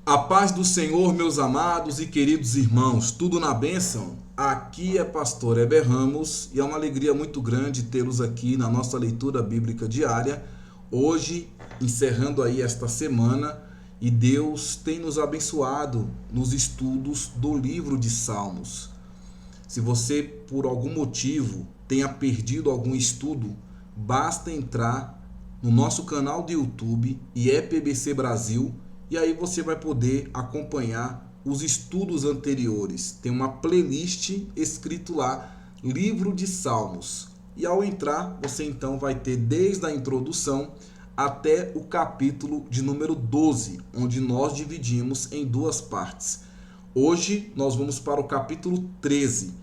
A paz do Senhor, meus amados e queridos irmãos, tudo na bênção? Aqui é Pastor Heber Ramos e é uma alegria muito grande tê-los aqui na nossa leitura bíblica diária. Hoje, encerrando aí esta semana, e Deus tem nos abençoado nos estudos do livro de Salmos. Se você, por algum motivo, tenha perdido algum estudo, basta entrar no nosso canal do YouTube, IEPBC Brasil, e aí você vai poder acompanhar os estudos anteriores. Tem uma playlist escrito lá, Livro de Salmos. E ao entrar, você então vai ter desde a introdução até o capítulo de número 12, onde nós dividimos em duas partes. Hoje nós vamos para o capítulo 13.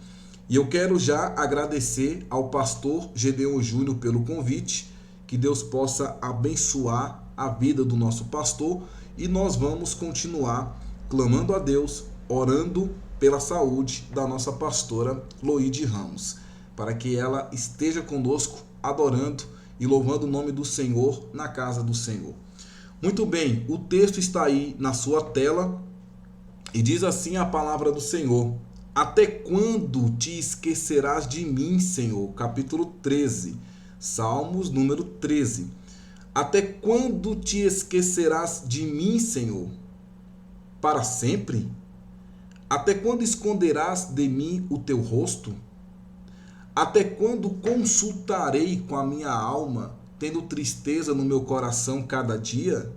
E eu quero já agradecer ao pastor Gedeon Júnior pelo convite, que Deus possa abençoar a vida do nosso pastor. E nós vamos continuar clamando a Deus, orando pela saúde da nossa pastora Loide Ramos, para que ela esteja conosco adorando e louvando o nome do Senhor na casa do Senhor. Muito bem, o texto está aí na sua tela e diz assim a palavra do Senhor: Até quando te esquecerás de mim, Senhor? Capítulo 13, Salmos número 13. Até quando te esquecerás de mim, Senhor? Para sempre? Até quando esconderás de mim o teu rosto? Até quando consultarei com a minha alma, tendo tristeza no meu coração cada dia?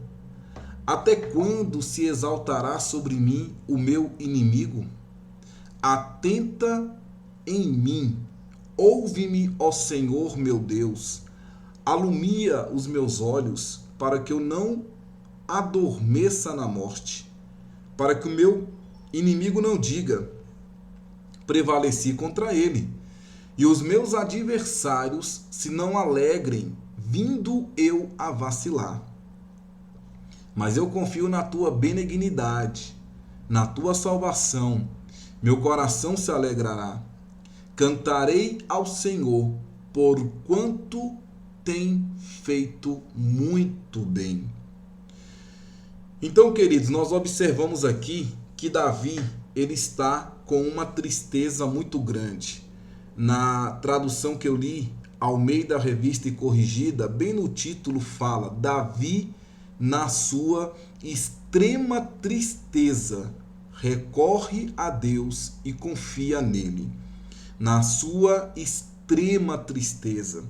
Até quando se exaltará sobre mim o meu inimigo? Atenta em mim, ouve-me, ó Senhor meu Deus. Alumia os meus olhos, para que eu não adormeça na morte, para que o meu inimigo não diga, prevaleci contra ele, e os meus adversários se não alegrem, vindo eu a vacilar. Mas eu confio na tua benignidade, na tua salvação, meu coração se alegrará. Cantarei ao Senhor, porquanto tem feito muito bem. Então, queridos, nós observamos aqui que Davi, ele está com uma tristeza muito grande. Na tradução que eu li, Almeida Revista e Corrigida, bem no título fala: Davi, na sua extrema tristeza, recorre a Deus e confia nele. Na sua extrema tristeza.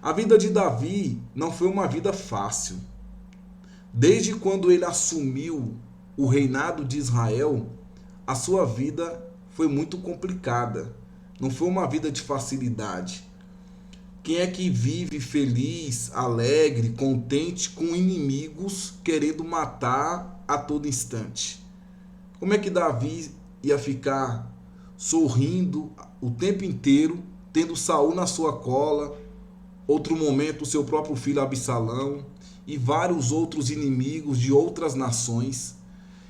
A vida de Davi não foi uma vida fácil. Desde quando ele assumiu o reinado de Israel, a sua vida foi muito complicada. Não foi uma vida de facilidade. Quem é que vive feliz, alegre, contente com inimigos querendo matar a todo instante? Como é que Davi ia ficar sorrindo o tempo inteiro, tendo Saul na sua cola, outro momento o seu próprio filho Absalão e vários outros inimigos de outras nações?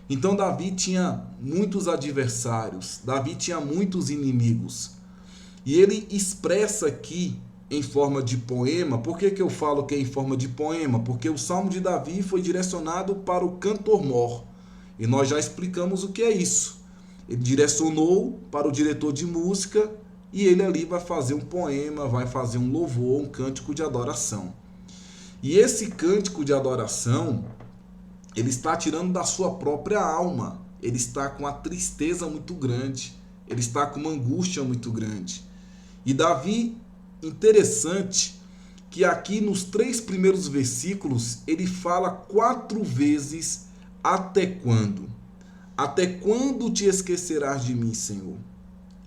Então Davi tinha muitos adversários, Davi tinha muitos inimigos. E ele expressa aqui em forma de poema. Por que eu falo que é em forma de poema? Porque o Salmo de Davi foi direcionado para o cantor-mor. E nós já explicamos o que é isso. Ele direcionou para o diretor de música e ele ali vai fazer um poema, vai fazer um louvor, um cântico de adoração. E esse cântico de adoração, ele está tirando da sua própria alma. Ele está com uma tristeza muito grande. Ele está com uma angústia muito grande. E Davi, interessante que aqui nos 3 primeiros versículos, ele fala 4 vezes até quando. Até quando te esquecerás de mim, Senhor?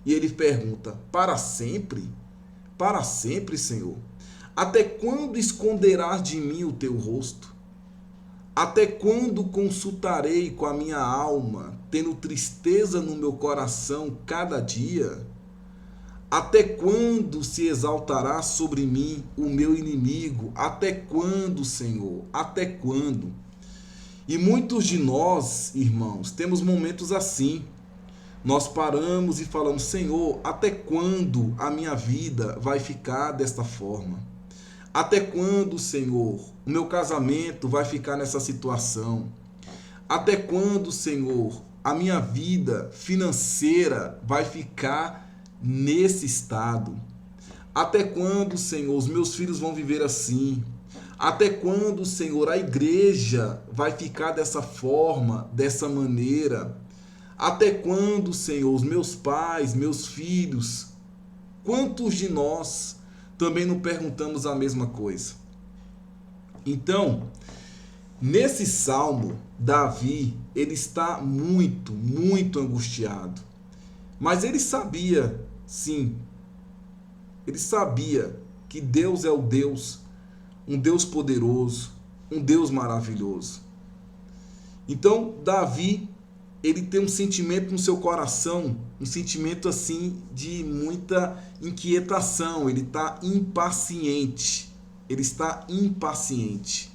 E ele pergunta, para sempre? Para sempre, Senhor? Até quando esconderás de mim o teu rosto? Até quando consultarei com a minha alma, tendo tristeza no meu coração cada dia? Até quando se exaltará sobre mim o meu inimigo? Até quando, Senhor? Até quando? E muitos de nós, irmãos, temos momentos assim. Nós paramos e falamos, Senhor, até quando a minha vida vai ficar desta forma? Até quando, Senhor, o meu casamento vai ficar nessa situação? Até quando, Senhor, a minha vida financeira vai ficar nesse estado? Até quando, Senhor, os meus filhos vão viver assim? Até quando, Senhor, a igreja vai ficar dessa forma, dessa maneira? Até quando, Senhor, os meus pais, meus filhos? Quantos de nós também não perguntamos a mesma coisa? Então, nesse salmo, Davi, ele está muito, muito angustiado. Mas ele sabia, sim, ele sabia que Deus é o Deus, um Deus poderoso, um Deus maravilhoso. Então, Davi, ele tem um sentimento no seu coração, um sentimento assim de muita inquietação, ele está impaciente. Ele está impaciente.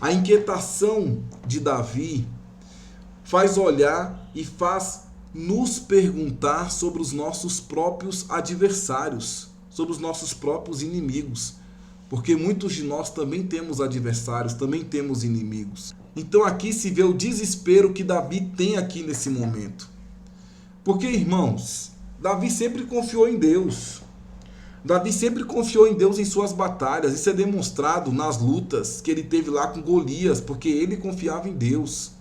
A inquietação de Davi faz olhar e faz nos perguntar sobre os nossos próprios adversários, sobre os nossos próprios inimigos. Porque muitos de nós também temos adversários, também temos inimigos. Então aqui se vê o desespero que Davi tem aqui nesse momento. Porque, irmãos, Davi sempre confiou em Deus. Davi sempre confiou em Deus em suas batalhas. Isso é demonstrado nas lutas que ele teve lá com Golias, porque ele confiava em Deus.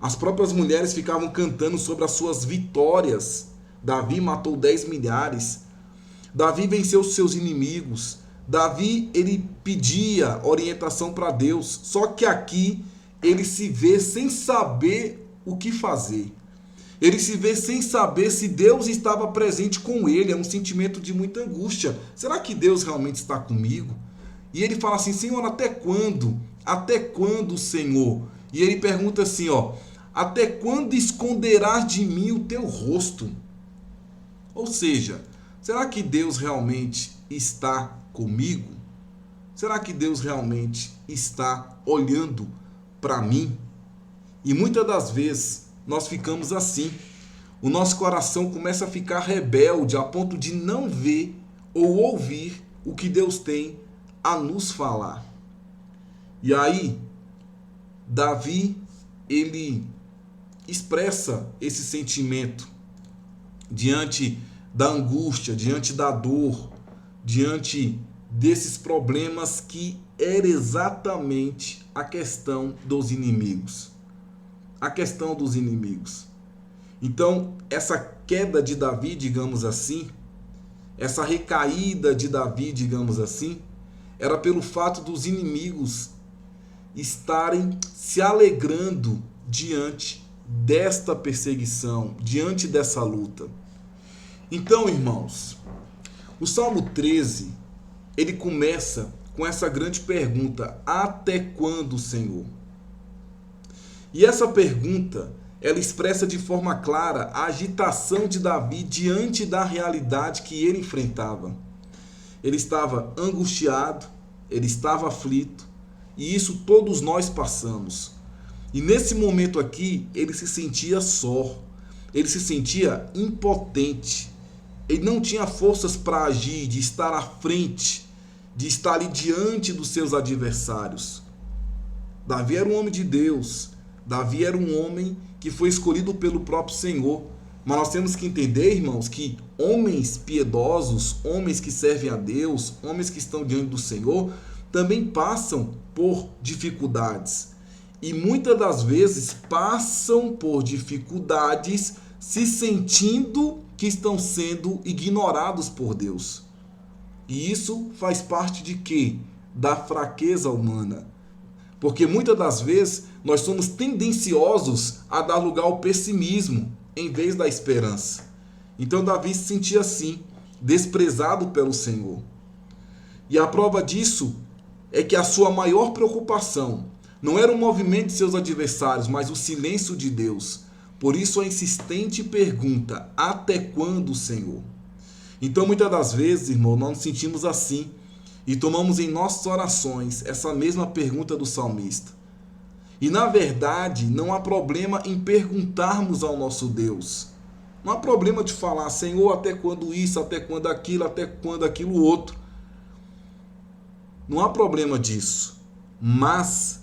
As próprias mulheres ficavam cantando sobre as suas vitórias. Davi matou 10 milhares. Davi venceu os seus inimigos. Davi, ele pedia orientação para Deus. Só que aqui ele se vê sem saber o que fazer. Ele se vê sem saber se Deus estava presente com ele. É um sentimento de muita angústia. Será que Deus realmente está comigo? E ele fala assim, Senhor, até quando? Até quando, Senhor? E ele pergunta assim, até quando esconderás de mim o teu rosto? Ou seja, será que Deus realmente está comigo? Será que Deus realmente está olhando para mim? E muitas das vezes nós ficamos assim. O nosso coração começa a ficar rebelde a ponto de não ver ou ouvir o que Deus tem a nos falar. E aí, Davi, ele expressa esse sentimento diante da angústia, diante da dor, diante desses problemas que era exatamente a questão dos inimigos. A questão dos inimigos. Então, essa queda de Davi, digamos assim, essa recaída de Davi, digamos assim, era pelo fato dos inimigos estarem se alegrando diante desta perseguição, diante dessa luta. Então, irmãos, o Salmo 13, ele começa com essa grande pergunta: até quando, Senhor? E essa pergunta, ela expressa de forma clara a agitação de Davi diante da realidade que ele enfrentava. Ele estava angustiado, ele estava aflito, e isso todos nós passamos. E nesse momento aqui, ele se sentia só, ele se sentia impotente, ele não tinha forças para agir, de estar à frente, de estar ali diante dos seus adversários. Davi era um homem de Deus, Davi era um homem que foi escolhido pelo próprio Senhor. Mas nós temos que entender, irmãos, que homens piedosos, homens que servem a Deus, homens que estão diante do Senhor, também passam por dificuldades. E muitas das vezes passam por dificuldades se sentindo que estão sendo ignorados por Deus. E isso faz parte de quê? Da fraqueza humana. Porque muitas das vezes nós somos tendenciosos a dar lugar ao pessimismo em vez da esperança. Então Davi se sentia assim, desprezado pelo Senhor. E a prova disso é que a sua maior preocupação não era o movimento de seus adversários, mas o silêncio de Deus. Por isso a insistente pergunta: até quando, Senhor? Então muitas das vezes, irmão, nós nos sentimos assim e tomamos em nossas orações essa mesma pergunta do salmista. E na verdade não há problema em perguntarmos ao nosso Deus. Não há problema de falar: Senhor, até quando isso, até quando aquilo outro. Não há problema disso. Mas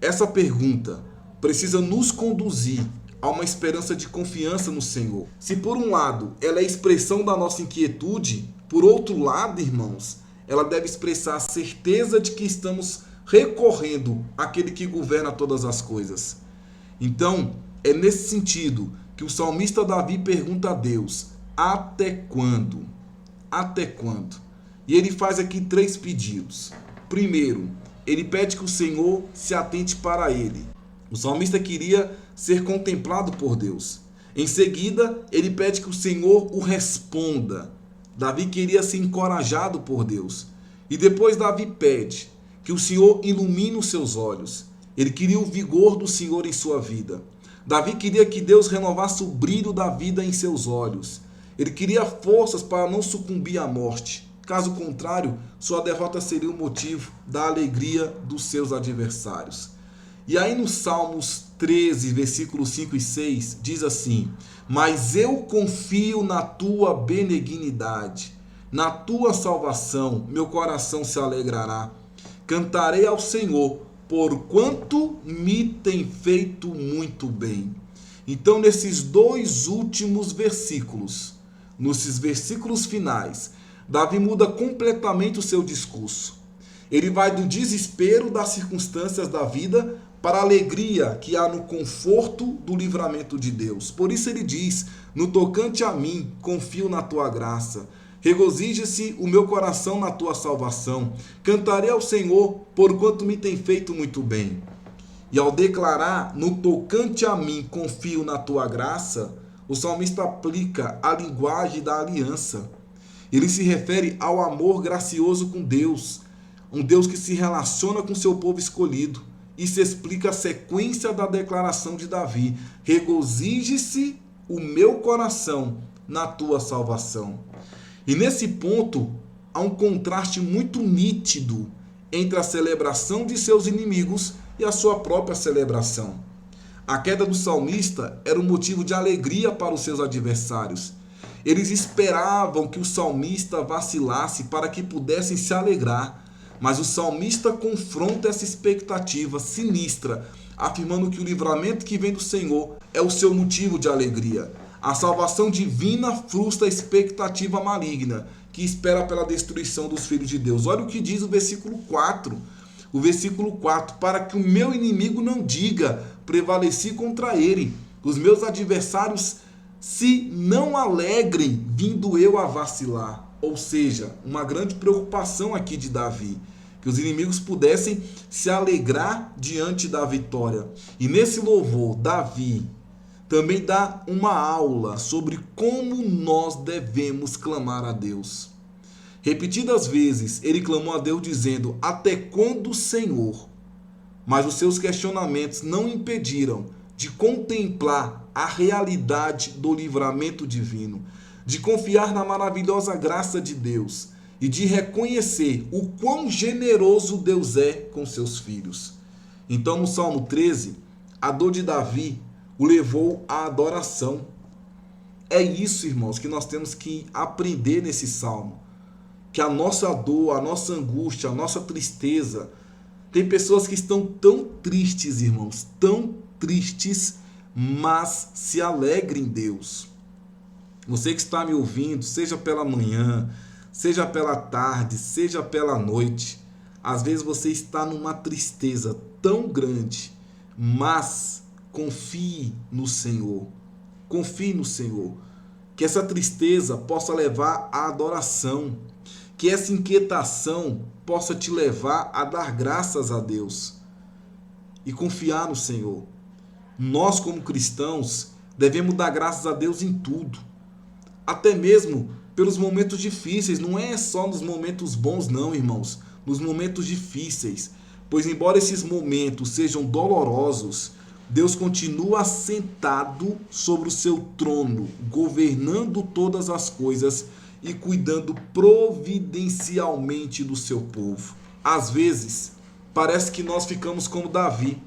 essa pergunta, precisa nos conduzir a uma esperança de confiança no Senhor. Se por um lado ela é a expressão da nossa inquietude, por outro lado, irmãos, ela deve expressar a certeza de que estamos recorrendo àquele que governa todas as coisas. Então, é nesse sentido que o salmista Davi pergunta a Deus: até quando? Até quando? E ele faz aqui 3 pedidos. Primeiro, ele pede que o Senhor se atente para ele. O salmista queria ser contemplado por Deus. Em seguida, ele pede que o Senhor o responda. Davi queria ser encorajado por Deus. E depois Davi pede que o Senhor ilumine os seus olhos. Ele queria o vigor do Senhor em sua vida. Davi queria que Deus renovasse o brilho da vida em seus olhos. Ele queria forças para não sucumbir à morte. Caso contrário, sua derrota seria o motivo da alegria dos seus adversários. E aí no Salmos 13, versículos 5 e 6, diz assim: mas eu confio na tua benignidade, na tua salvação, meu coração se alegrará. Cantarei ao Senhor, porquanto me tem feito muito bem. Então, nesses 2 últimos versículos, nesses versículos finais, Davi muda completamente o seu discurso. Ele vai do desespero das circunstâncias da vida para a alegria que há no conforto do livramento de Deus. Por isso ele diz: no tocante a mim, confio na tua graça. Regozije-se o meu coração na tua salvação. Cantarei ao Senhor, porquanto me tem feito muito bem. E ao declarar, no tocante a mim, confio na tua graça, o salmista aplica a linguagem da aliança. Ele se refere ao amor gracioso com Deus, um Deus que se relaciona com seu povo escolhido. Isso explica a sequência da declaração de Davi: regozije-se o meu coração na tua salvação. E nesse ponto, há um contraste muito nítido entre a celebração de seus inimigos e a sua própria celebração. A queda do salmista era um motivo de alegria para os seus adversários. Eles esperavam que o salmista vacilasse para que pudessem se alegrar, mas o salmista confronta essa expectativa sinistra, afirmando que o livramento que vem do Senhor é o seu motivo de alegria. A salvação divina frustra a expectativa maligna que espera pela destruição dos filhos de Deus. Olha o que diz o versículo 4. O versículo 4: para que o meu inimigo não diga, prevaleci contra ele. Os meus adversários se não alegrem, vindo eu a vacilar. Ou seja, uma grande preocupação aqui de Davi, que os inimigos pudessem se alegrar diante da vitória. E nesse louvor, Davi também dá uma aula sobre como nós devemos clamar a Deus. Repetidas vezes, ele clamou a Deus dizendo: até quando, Senhor? Mas os seus questionamentos não impediram de contemplar a realidade do livramento divino, de confiar na maravilhosa graça de Deus e de reconhecer o quão generoso Deus é com seus filhos. Então, no Salmo 13, a dor de Davi o levou à adoração. É isso, irmãos, que nós temos que aprender nesse salmo. Que a nossa dor, a nossa angústia, a nossa tristeza... Tem pessoas que estão tão tristes, irmãos, tão tristes, mas se alegrem em Deus. Você que está me ouvindo, seja pela manhã, seja pela tarde, seja pela noite, às vezes você está numa tristeza tão grande, mas confie no Senhor. Confie no Senhor. Que essa tristeza possa levar à adoração. Que essa inquietação possa te levar a dar graças a Deus. E confiar no Senhor. Nós, como cristãos, devemos dar graças a Deus em tudo. Até mesmo pelos momentos difíceis. Não é só nos momentos bons, não, irmãos. Nos momentos difíceis. Pois embora esses momentos sejam dolorosos, Deus continua assentado sobre o seu trono, governando todas as coisas e cuidando providencialmente do seu povo. Às vezes, parece que nós ficamos como Davi,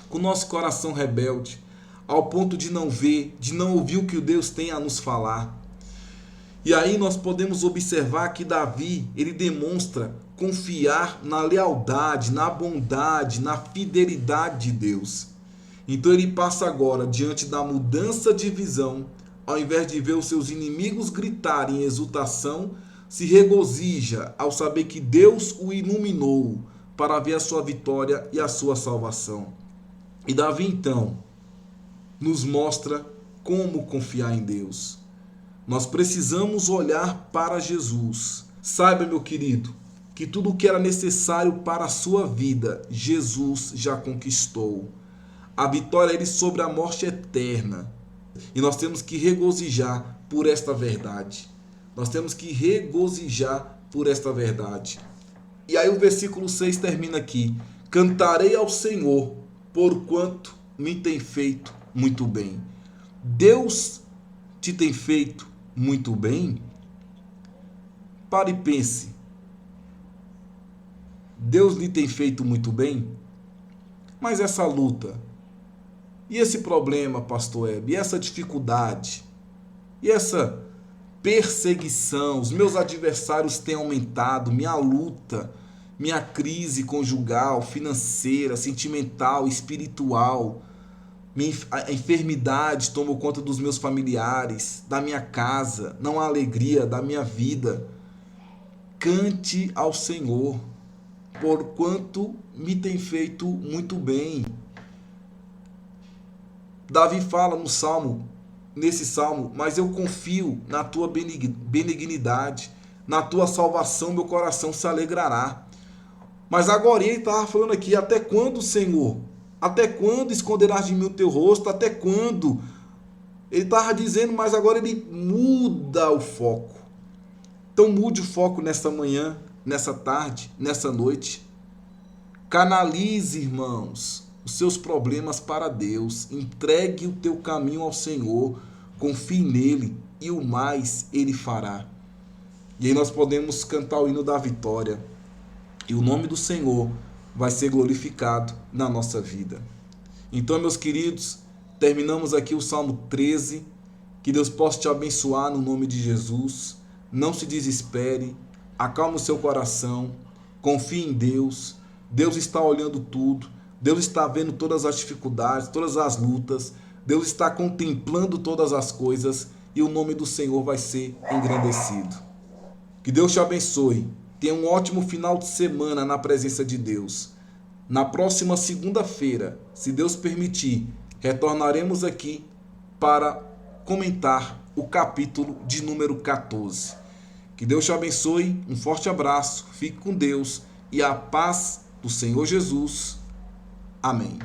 com nosso coração rebelde, ao ponto de não ver, de não ouvir o que Deus tem a nos falar. E aí nós podemos observar que Davi, ele demonstra confiar na lealdade, na bondade, na fidelidade de Deus. Então ele passa agora, diante da mudança de visão, ao invés de ver os seus inimigos gritarem em exultação, se regozija ao saber que Deus o iluminou para ver a sua vitória e a sua salvação. E Davi então nos mostra como confiar em Deus. Nós precisamos olhar para Jesus. Saiba, meu querido, que tudo o que era necessário para a sua vida, Jesus já conquistou. A vitória dele sobre a morte eterna. E nós temos que regozijar por esta verdade. Nós temos que regozijar por esta verdade. E aí o versículo 6 termina aqui. Cantarei ao Senhor, porquanto me tem feito muito bem. Deus te tem feito muito bem? Pare e pense. Deus lhe tem feito muito bem? Mas essa luta, e esse problema, pastor Hebe, e essa dificuldade, e essa perseguição, os meus adversários têm aumentado, minha luta, minha crise conjugal, financeira, sentimental, espiritual, a enfermidade tomou conta dos meus familiares, da minha casa, não há alegria da minha vida. Cante ao Senhor, porquanto me tem feito muito bem. Davi fala no salmo, nesse salmo, mas eu confio na tua benignidade, na tua salvação, meu coração se alegrará. Mas agora ele estava falando aqui, até quando, Senhor? Até quando esconderás de mim o teu rosto? Até quando? Ele estava dizendo, mas agora ele muda o foco. Então mude o foco nessa manhã, nessa tarde, nessa noite. Canalize, irmãos, os seus problemas para Deus. Entregue o teu caminho ao Senhor. Confie nele e o mais ele fará. E aí nós podemos cantar o hino da vitória. E o nome do Senhor vai ser glorificado na nossa vida. Então, meus queridos, terminamos aqui o Salmo 13. Que Deus possa te abençoar no nome de Jesus. Não se desespere. Acalme o seu coração. Confie em Deus. Deus está olhando tudo. Deus está vendo todas as dificuldades, todas as lutas. Deus está contemplando todas as coisas. E o nome do Senhor vai ser engrandecido. Que Deus te abençoe. Tenha um ótimo final de semana na presença de Deus. Na próxima segunda-feira, se Deus permitir, retornaremos aqui para comentar o capítulo de número 14. Que Deus te abençoe, um forte abraço, fique com Deus e a paz do Senhor Jesus. Amém.